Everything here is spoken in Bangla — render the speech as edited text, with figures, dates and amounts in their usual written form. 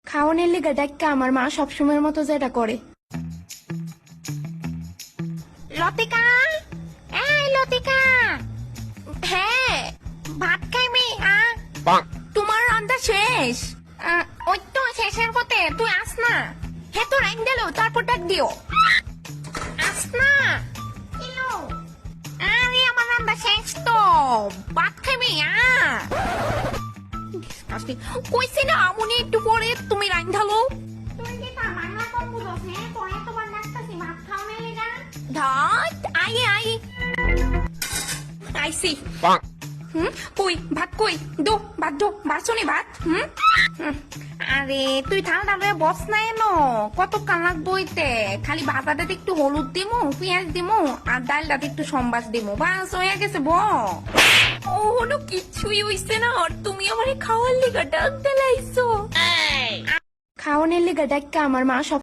খাওয়ানোর লিগা ডাক্কা আমার মা সবসময়ের মতো যেটা করে। লতিকা, এই লতিকা, হ্যাঁ, ভাত খাইবি? তোমার রান্না শেষ? ওই তো শেষের পথে, তুই আস না। হে তো রাইন দিলো, তারপর ডাক দিও। আস না। আরে আমার রান্না শেষ তো, ভাত খাইবি? কইছি না আমুনি একটু পরে তুমি রাইন ঢালো। তুই কি তার বাংলা কম বুঝোস? হ্যাঁ, তোরে তো বার ডাকতাছি ভাত খাওয়ানোর লিগা। ধাত আই আইসি। কই ভাত কই? দো ভাত দো, বারছনি ভাত। আরে তুই ঠান্ডা লয়ে বস না এনো, কত কাল লাগবো হইতে? খালি ভাতাটাতে একটু হলুদ দিমু, পেঁয়াজ দিমু, আর ডালটাতে একটু সম্বাস দিমু, বাস হয়ে গেছে। ও হলো কিছুই হইছে না, আর তুমি আমারে খাওয়ার লিগা ডাক দিলাইছো। খাওয়ানোর লিগা ডাক্কা আমার মা সব